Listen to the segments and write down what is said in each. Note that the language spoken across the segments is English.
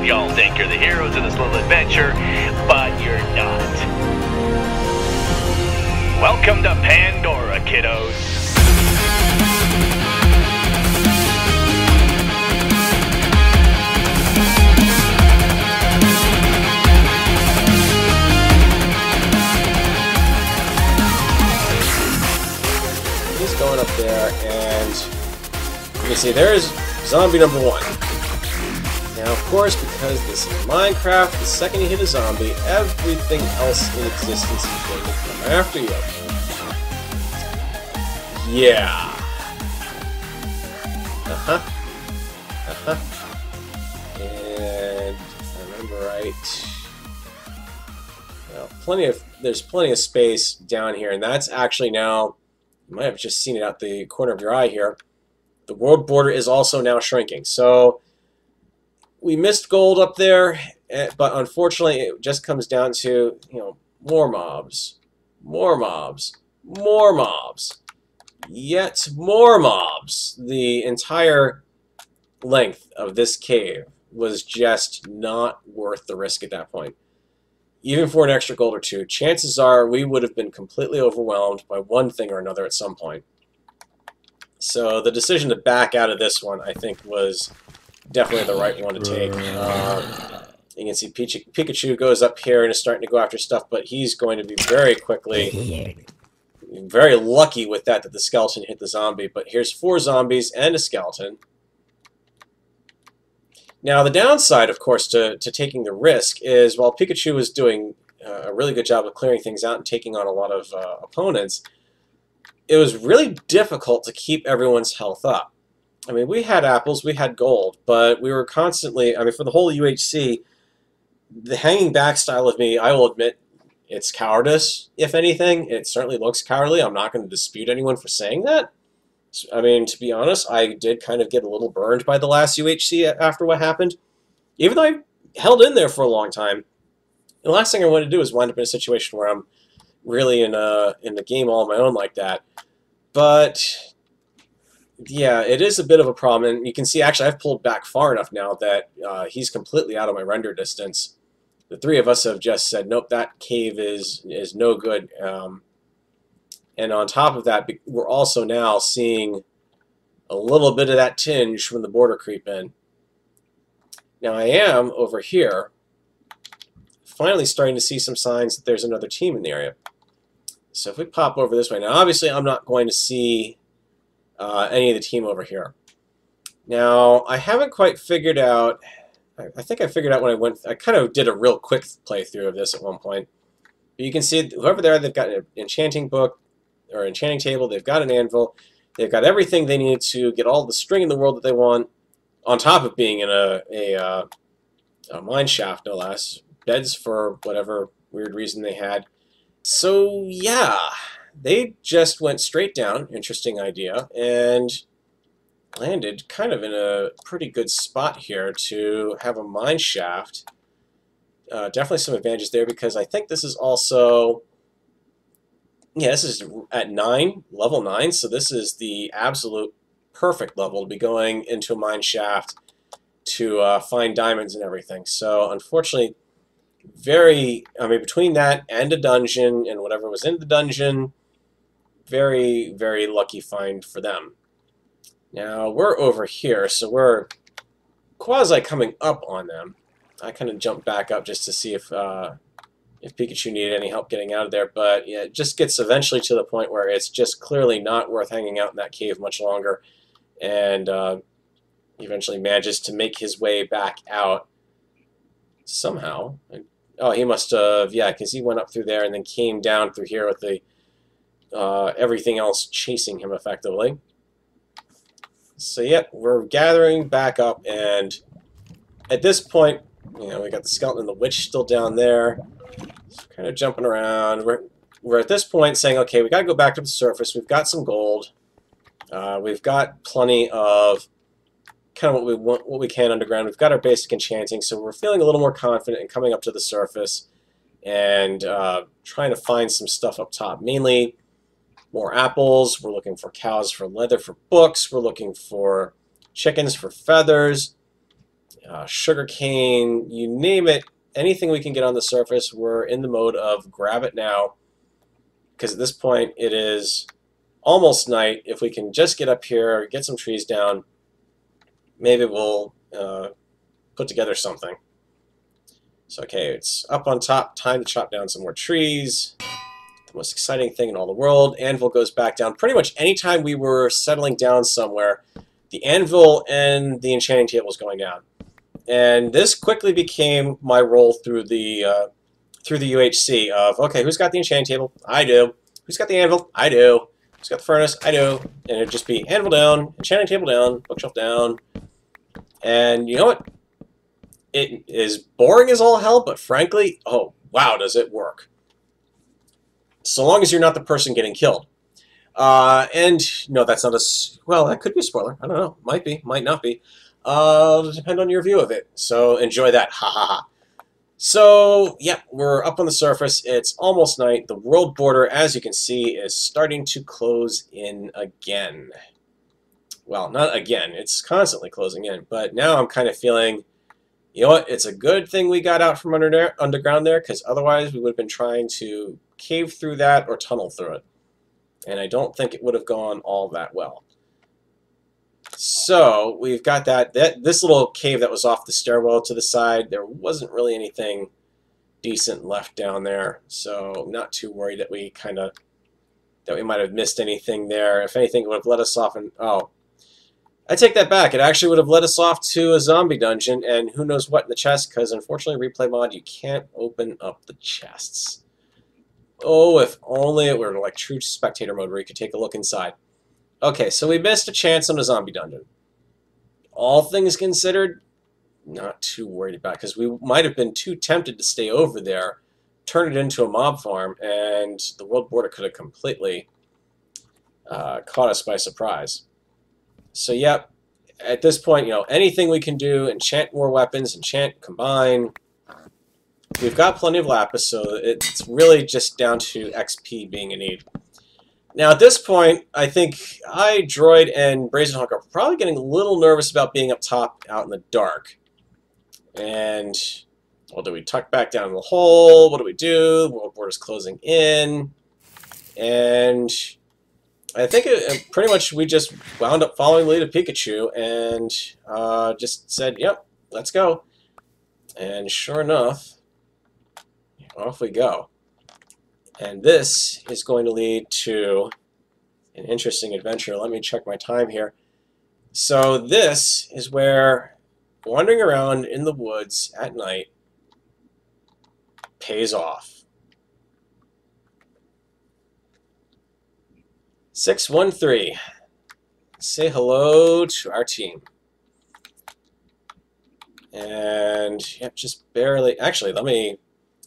Y'all think you're the heroes in this little adventure, but you're not. Welcome to Pandora, kiddos. He's going up there, and you can see there's zombie number 1. Now, of course, because this is Minecraft, the second you hit a zombie, everything else in existence is going to come after you. Yeah. And if I remember right, well, there's plenty of space down here, and that's actually now, you might have just seen it out the corner of your eye here, the world border is also now shrinking. So we missed gold up there, but unfortunately it just comes down to, more mobs, more mobs, more mobs, yet more mobs. The entire length of this cave was just not worth the risk at that point. Even for an extra gold or two, chances are we would have been completely overwhelmed by one thing or another at some point. So the decision to back out of this one, I think, was definitely the right one to take. You can see Pikachu goes up here and is starting to go after stuff, but he's going to be very quickly, very lucky with that the skeleton hit the zombie. But here's 4 zombies and a skeleton. Now the downside, of course, to taking the risk is while Pikachu was doing a really good job of clearing things out and taking on a lot of opponents, it was really difficult to keep everyone's health up. I mean, we had apples, we had gold, but we were constantly, I mean, for the whole UHC, the hanging back style of me, I will admit, it's cowardice, if anything. It certainly looks cowardly. I'm not going to dispute anyone for saying that. I mean, to be honest, I did kind of get a little burned by the last UHC after what happened. Even though I held in there for a long time, the last thing I want to do is wind up in a situation where I'm really in the game all on my own like that. But yeah, it is a bit of a problem, and you can see actually I've pulled back far enough now that he's completely out of my render distance. The 3 of us have just said, nope, that cave is no good. And on top of that, we're also now seeing a little bit of that tinge from the border creep in. Now I am over here finally starting to see some signs that there's another team in the area. So if we pop over this way, now obviously I'm not going to see any of the team over here. Now, I haven't quite figured out, I think I figured out when I kind of did a real quick playthrough of this at one point. But you can see whoever there, they've got an enchanting book, or enchanting table, they've got an anvil, they've got everything they need to get all the string in the world that they want, on top of being in a mine shaft, no less. Beds for whatever weird reason they had. So, yeah. They just went straight down, interesting idea, and landed kind of in a pretty good spot here to have a mine shaft. Definitely some advantages there because I think this is also, yeah, this is at 9, level 9, so this is the absolute perfect level to be going into a mine shaft to find diamonds and everything. So unfortunately, between that and a dungeon and whatever was in the dungeon, very, very lucky find for them. Now, we're over here, so we're quasi coming up on them. I kind of jumped back up just to see if Pikachu needed any help getting out of there, but yeah, it just gets eventually to the point where it's just clearly not worth hanging out in that cave much longer, and eventually manages to make his way back out somehow. Oh, he must have, yeah, because he went up through there and then came down through here with the everything else chasing him effectively. So yep, we're gathering back up, and at this point, we got the skeleton and the witch still down there, kind of jumping around. We're at this point saying, okay, we got to go back to the surface. We've got some gold. We've got plenty of kind of what we can underground. We've got our basic enchanting, so we're feeling a little more confident in coming up to the surface and trying to find some stuff up top. Mainly more apples. We're looking for cows for leather for books. We're looking for chickens for feathers. sugarcane, you name it, anything we can get on the surface, we're in the mode of grab it now. Because at this point, it is almost night. If we can just get up here, get some trees down, maybe we'll put together something. So, okay, it's up on top. Time to chop down some more trees. The most exciting thing in all the world. Anvil goes back down. Pretty much anytime we were settling down somewhere, the anvil and the enchanting table was going down. And this quickly became my role through the UHC of, okay, who's got the enchanting table? I do. Who's got the anvil? I do. Who's got the furnace? I do. And it'd just be anvil down, enchanting table down, bookshelf down. And you know what? It is boring as all hell, but frankly, oh, wow, does it work. So long as you're not the person getting killed. And no, that's not a... Well, that could be a spoiler. I don't know. Might be. Might not be. It'll depend on your view of it. So enjoy that. Ha ha ha. So, yeah, we're up on the surface. It's almost night. The world border, as you can see, is starting to close in again. Well, not again. It's constantly closing in. But now I'm kind of feeling, you know what? It's a good thing we got out from underground there, because otherwise we would have been trying to cave through that or tunnel through it. And I don't think it would have gone all that well. So we've got this little cave that was off the stairwell to the side. There wasn't really anything decent left down there, so I'm not too worried that we might have missed anything there. If anything, it would have led us off. And oh, I take that back. It actually would have led us off to a zombie dungeon, and who knows what in the chest? Because unfortunately, replay mod, you can't open up the chests. Oh, if only it were like true spectator mode where you could take a look inside. Okay, so we missed a chance on a zombie dungeon. All things considered, not too worried about it, because we might have been too tempted to stay over there, turn it into a mob farm, and the world border could have completely caught us by surprise. So, yep, at this point, you know, anything we can do, enchant more weapons, enchant, combine. We've got plenty of lapis, so it's really just down to XP being in need. Now, at this point, I think Droid, and Brazenhawk are probably getting a little nervous about being up top out in the dark. And, well, do we tuck back down in the hole? What do we do? World border's closing in. And I think pretty much we just wound up following the lead of Pikachu and just said, yep, let's go. And sure enough, off we go. And this is going to lead to an interesting adventure. Let me check my time here. So this is where wandering around in the woods at night pays off. 613. Say hello to our team. And yep, just barely... Actually, let me...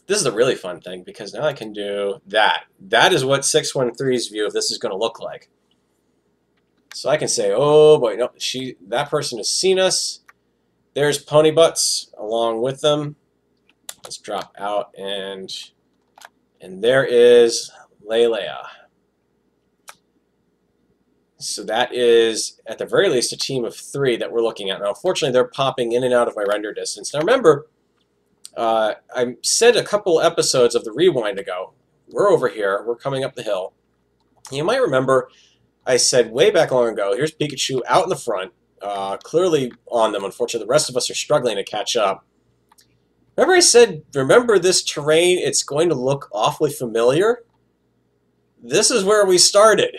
This is a really fun thing, because now I can do that. That is what 613's view of this is going to look like. So I can say, oh boy, no, that person has seen us. There's Pony Butts along with them. Let's drop out, and there is Leia. So that is, at the very least, a team of 3 that we're looking at. Now, unfortunately, they're popping in and out of my render distance. Now, remember... I said a couple episodes of the Rewind ago, we're over here, we're coming up the hill. You might remember I said way back long ago, here's Pikachu out in the front, clearly on them. Unfortunately, the rest of us are struggling to catch up. Remember I said, remember this terrain, it's going to look awfully familiar? This is where we started.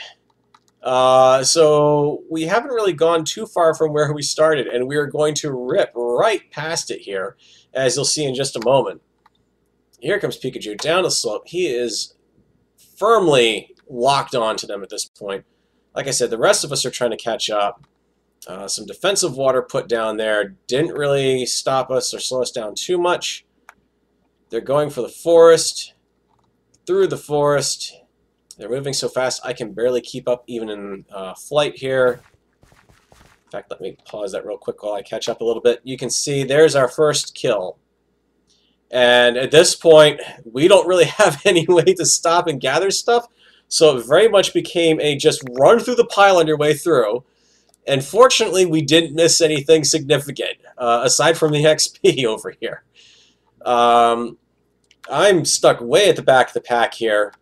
So we haven't really gone too far from where we started, and we are going to rip right past it here, as you'll see in just a moment. Here comes Pikachu down the slope. He is firmly locked onto them at this point. Like I said, the rest of us are trying to catch up. Some defensive water put down there didn't really stop us or slow us down too much. They're going for the forest, through the forest. They're moving so fast I can barely keep up even in flight here. In fact, let me pause that real quick while I catch up a little bit. You can see there's our first kill. And at this point, we don't really have any way to stop and gather stuff, so it very much became a just run through the pile on your way through. And fortunately, we didn't miss anything significant, aside from the XP over here. I'm stuck way at the back of the pack here.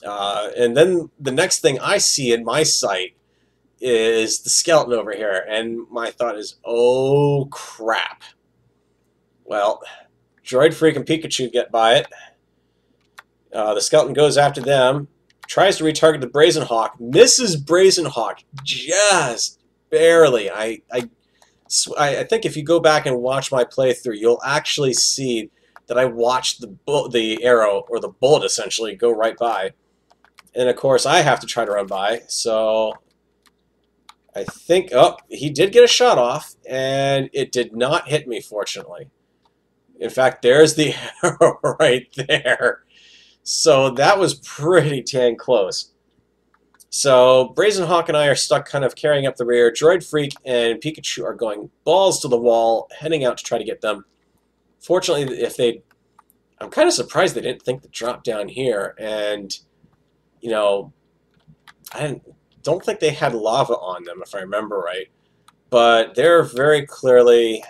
And then the next thing I see in my sight is the skeleton over here. And my thought is, oh, crap. Well, DroidFreak and Pikachu get by it. The skeleton goes after them, tries to retarget the Brazen Hawk, misses Brazen Hawk just barely. I think if you go back and watch my playthrough, you'll actually see that I watched the arrow, or the bullet essentially, go right by. And of course, I have to try to run by, so I think, oh, he did get a shot off, and it did not hit me, fortunately. In fact, there's the arrow right there. So that was pretty dang close. So Brazen Hawk and I are stuck kind of carrying up the rear. DroidFreak and Pikachu are going balls to the wall, heading out to try to get them. Fortunately, I'm kind of surprised they didn't think to drop down here. And, you know, I don't think they had lava on them, if I remember right. But they're very clearly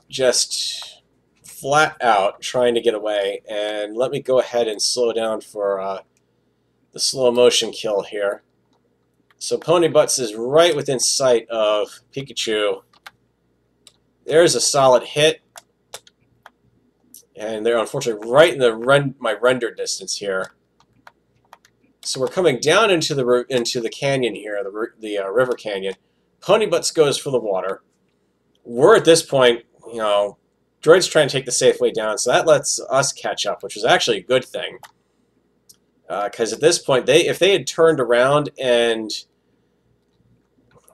just flat out trying to get away. And let me go ahead and slow down for the slow motion kill here. So Ponybutts is right within sight of Pikachu. There's a solid hit. And they're unfortunately right in my render distance here. So we're coming down into the canyon here, the river canyon. Ponybutts goes for the water. We're at this point, you know, Droid's trying to take the safe way down, so that lets us catch up, which is actually a good thing. Because at this point, if they had turned around and...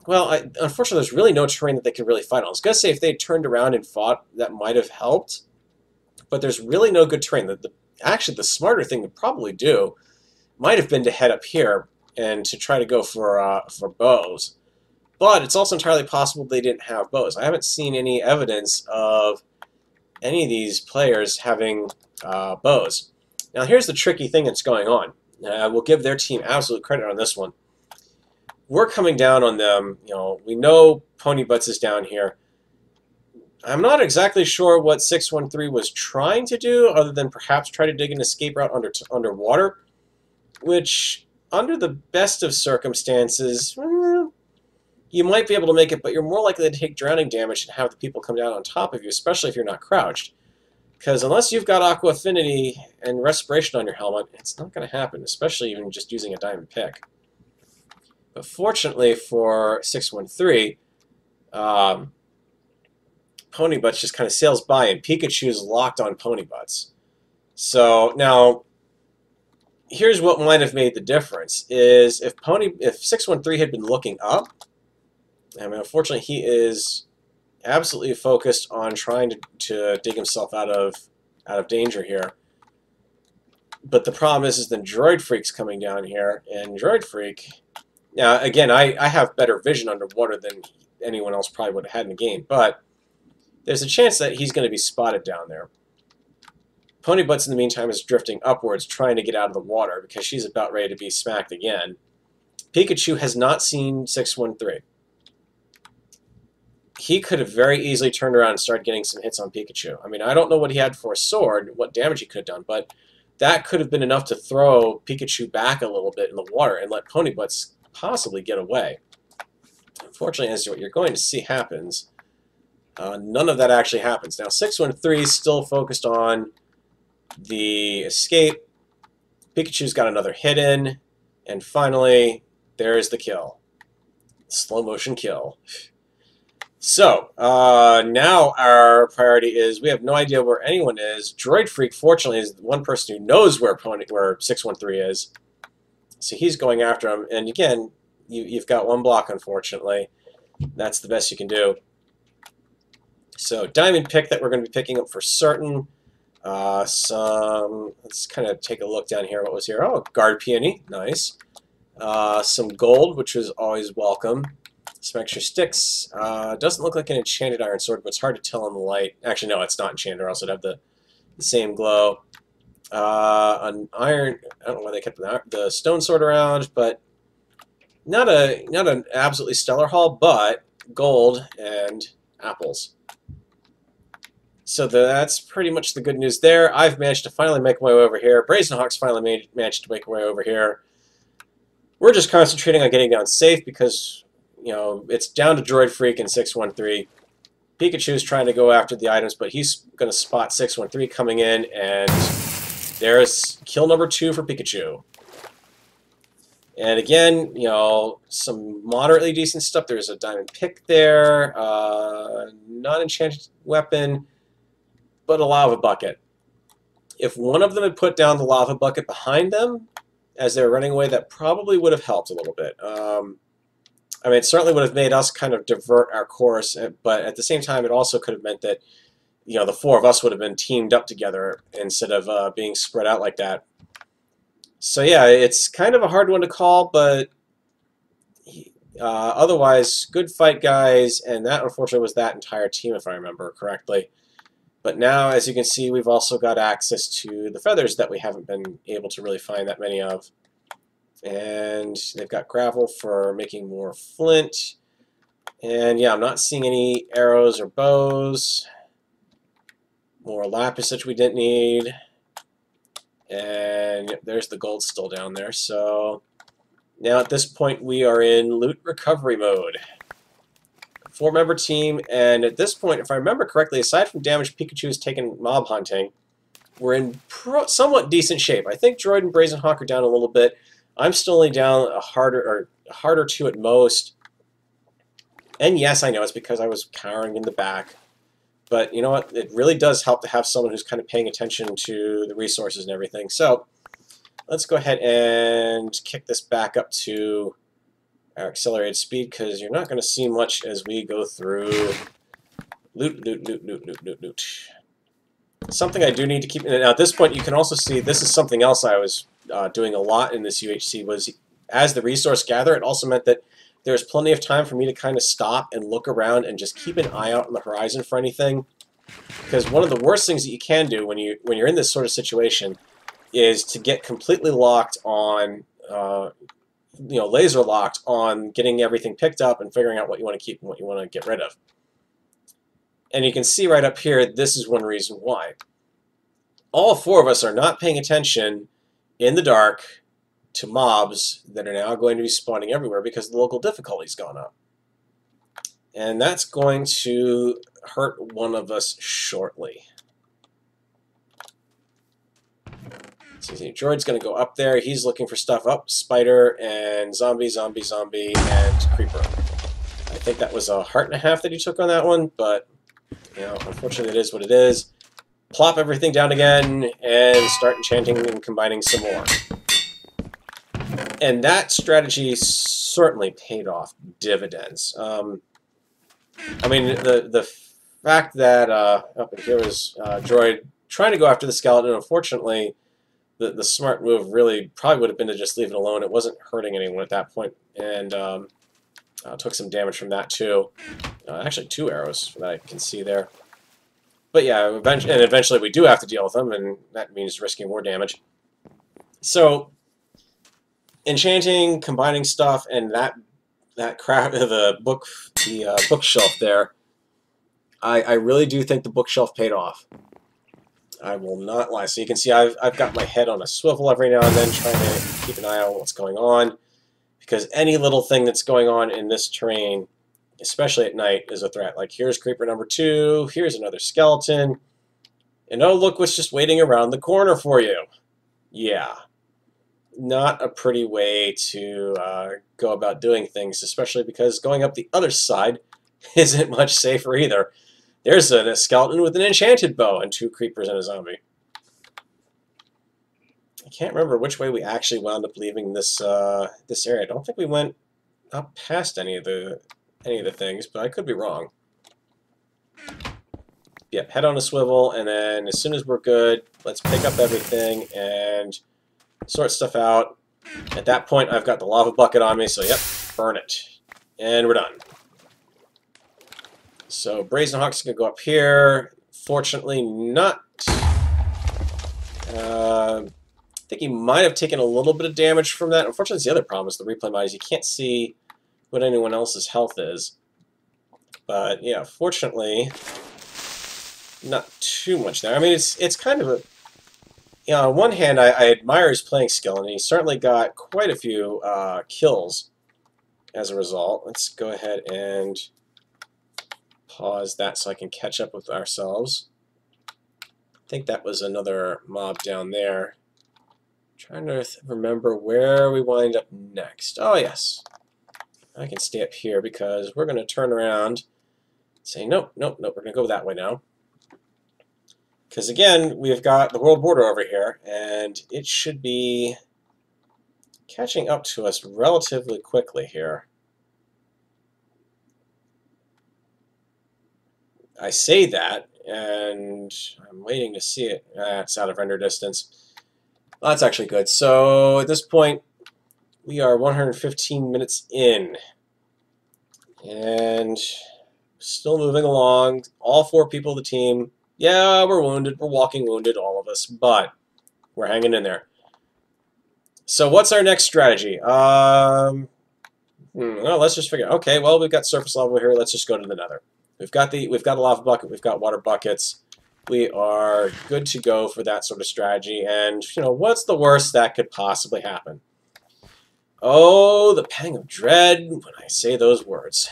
Well, unfortunately, there's really no terrain that they could really fight on. I was going to say if they had turned around and fought, that might have helped. But there's really no good terrain. Actually, the smarter thing to probably do might have been to head up here and to try to go for bows. But it's also entirely possible they didn't have bows. I haven't seen any evidence of any of these players having bows. Now here's the tricky thing that's going on. We'll give their team absolute credit on this one. We're coming down on them. You know, we know Ponybutts is down here. I'm not exactly sure what 613 was trying to do, other than perhaps try to dig an escape route underwater, which, under the best of circumstances, you might be able to make it, but you're more likely to take drowning damage and have the people come down on top of you, especially if you're not crouched. Because unless you've got Aqua Affinity and Respiration on your helmet, it's not going to happen, especially even just using a diamond pick. But fortunately for 613, Ponybutts just kind of sails by, and Pikachu's locked on Ponybutts. So now, here's what might have made the difference: is if 613 had been looking up. I mean, unfortunately, he is absolutely focused on trying to dig himself out of danger here. But the problem is then DroidFreak's coming down here, and DroidFreak. Now, again, I have better vision underwater than anyone else probably would have had in the game, but there's a chance that he's going to be spotted down there. Ponybutts, in the meantime, is drifting upwards, trying to get out of the water, because she's about ready to be smacked again. Pikachu has not seen 613. He could have very easily turned around and started getting some hits on Pikachu. I mean, I don't know what he had for a sword, what damage he could have done, but that could have been enough to throw Pikachu back a little bit in the water and let Ponybutts possibly get away. Unfortunately, as what you're going to see happens, none of that actually happens. Now, 613 is still focused on the escape. Pikachu's got another hit in, and finally, there's the kill. Slow motion kill. So, now our priority is, we have no idea where anyone is. DroidFreak, fortunately, is the one person who knows where 613 is. So he's going after him, and again, you've got one block, unfortunately. That's the best you can do. So, diamond pick that we're going to be picking up for certain. Let's kind of take a look down here. What was here? Oh, guard peony. Nice. Some gold, which was always welcome. Some extra sticks. Doesn't look like an enchanted iron sword, but it's hard to tell in the light. Actually, no, it's not enchanted, or else it'd have the same glow. An iron... I don't know why they kept the stone sword around, but not an absolutely stellar haul, but gold and apples. So that's pretty much the good news there. I've managed to finally make my way over here. Brazenhawk's finally managed to make my way over here. We're just concentrating on getting down safe because, you know, it's down to DroidFreak and 613. Pikachu's trying to go after the items, but he's going to spot 613 coming in, and there's kill number 2 for Pikachu. And again, you know, some moderately decent stuff. There's a diamond pick there, non-enchanted weapon, but a lava bucket. If one of them had put down the lava bucket behind them as they were running away, that probably would have helped a little bit. I mean, it certainly would have made us kind of divert our course, but at the same time, it also could have meant that, you know, the 4 of us would have been teamed up together instead of being spread out like that. So yeah, it's kind of a hard one to call, but otherwise, good fight, guys, and that unfortunately was that entire team, if I remember correctly. But now, as you can see, we've also got access to the feathers that we haven't been able to really find that many of. And they've got gravel for making more flint. And yeah, I'm not seeing any arrows or bows. More lapis that we didn't need. And there's the gold still down there. So now at this point we are in loot recovery mode. 4-member team, and at this point, if I remember correctly, aside from damage Pikachu has taken mob hunting, we're in somewhat decent shape. I think Droid and Brazenhawk are down a little bit. I'm still only down a heart or 2 at most. And yes, I know it's because I was cowering in the back. But you know what? It really does help to have someone who's kind of paying attention to the resources and everything. So let's go ahead and kick this back up to our accelerated speed, because you're not going to see much as we go through loot. Something I do need to keep... Now, at this point, you can also see this is something else I was doing a lot in this UHC, was as the resource gather, it also meant that there's plenty of time for me to kind of stop and look around and just keep an eye out on the horizon for anything. Because one of the worst things that you can do when you're in this sort of situation is to get completely locked on... you know, laser locked on getting everything picked up and figuring out what you want to keep and what you want to get rid of. And you can see right up here, this is one reason why. All 4 of us are not paying attention in the dark to mobs that are now going to be spawning everywhere because the local difficulty's gone up. And that's going to hurt one of us shortly. So Droid's going to go up there. He's looking for stuff. Up, spider, and zombie, and creeper. I think that was a heart and a half that he took on that one, but, you know, unfortunately it is what it is. Plop everything down again, and start enchanting and combining some more. And that strategy certainly paid off dividends. I mean, the fact that up in here was Droid trying to go after the skeleton, unfortunately, the smart move really probably would have been to just leave it alone. It wasn't hurting anyone at that point, and took some damage from that too. Actually, 2 arrows that I can see there. But yeah, eventually we do have to deal with them, and that means risking more damage. So, enchanting, combining stuff, and that crap, the bookshelf there. I really do think the bookshelf paid off. I will not lie. So you can see I've got my head on a swivel every now and then, trying to keep an eye on what's going on, because any little thing that's going on in this terrain, especially at night, is a threat. Like, here's creeper number 2, here's another skeleton, and oh, look what's just waiting around the corner for you. Yeah. Not a pretty way to go about doing things, especially because going up the other side isn't much safer either. There's a skeleton with an enchanted bow and 2 creepers and a zombie. I can't remember which way we actually wound up leaving this this area. I don't think we went up past any of the things, but I could be wrong. Yep, head on a swivel, and then as soon as we're good, let's pick up everything and sort stuff out. At that point, I've got the lava bucket on me, so yep, burn it. And we're done. So Brazenhawk's going to go up here. Fortunately, not... I think he might have taken a little bit of damage from that. Unfortunately, it's the other problem is the replay mod is you can't see what anyone else's health is. But yeah, fortunately, not too much there. I mean, it's kind of a... You know, on one hand, I admire his playing skill, and he certainly got quite a few kills as a result. Let's go ahead and pause that so I can catch up with ourselves. I think that was another mob down there. Trying to remember where we wind up next. Oh, yes. I can stay up here because we're going to turn around and say, nope, nope, nope, we're going to go that way now. Because, again, we've got the world border over here, and it should be catching up to us relatively quickly here. I say that, and I'm waiting to see it. It's out of render distance. Well, that's actually good. So, at this point, we are 115 minutes in. And still moving along. All 4 people of the team. Yeah, we're wounded. We're walking wounded, all of us. But we're hanging in there. So what's our next strategy? Well, let's just figure. Okay, well, we've got surface level here. Let's just go to the nether. We've got a lava bucket. We've got water buckets. We are good to go for that sort of strategy. And, you know, what's the worst that could possibly happen? Oh, the pang of dread when I say those words.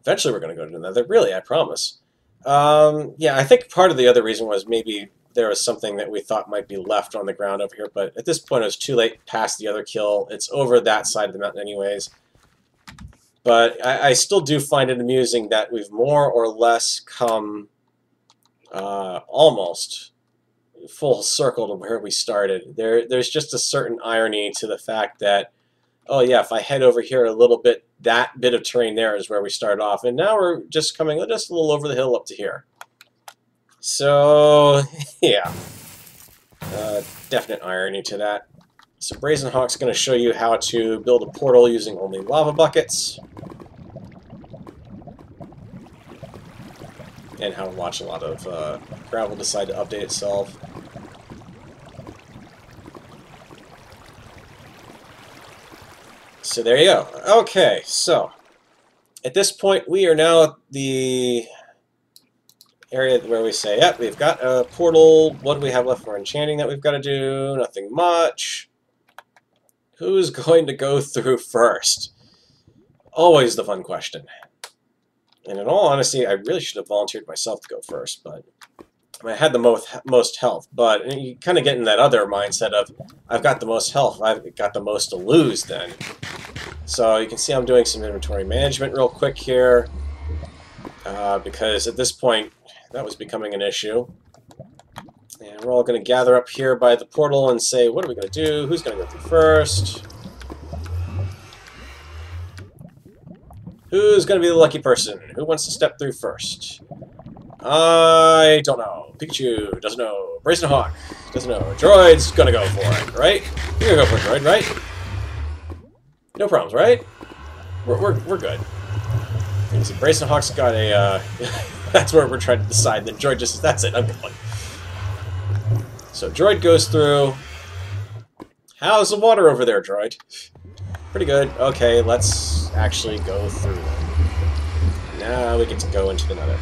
Eventually we're going to go to the nether. Really, I promise. Yeah, I think part of the other reason was maybe there was something that we thought might be left on the ground over here, but at this point it was too late past the other kill. It's over that side of the mountain anyways. But I still do find it amusing that we've more or less come almost full circle to where we started. There's just a certain irony to the fact that, oh yeah, if I head over here a little bit, that bit of terrain there is where we started off, and now we're just coming just a little over the hill up to here. So, yeah, definite irony to that. So Brazen Hawk's going to show you how to build a portal using only lava buckets, and how to watch a lot of gravel decide to update itself. So there you go. Okay, so at this point we are now at the area where we say, yep, we've got a portal. What do we have left for enchanting that we've got to do? Nothing much. Who's going to go through first? Always the fun question. And in all honesty, I really should have volunteered myself to go first, but I had the most health. But you kind of get in that other mindset of, I've got the most health, I've got the most to lose then. So you can see I'm doing some inventory management real quick here, because at this point that was becoming an issue. And we're all going to gather up here by the portal and say, what are we going to do? Who's going to go through first? Who's going to be the lucky person? Who wants to step through first? I don't know. Pikachu doesn't know. Brazen Hawk doesn't know. Droid's going to go for it, right? You're going to go for it, Droid, right? No problems, right? We're good. You see, Brazen Hawk's got a... that's where we're trying to decide. Then Droid just says, that's it, I'm going. So Droid goes through. How's the water over there, Droid? Pretty good. Okay, let's actually go through. Now we get to go into the nether.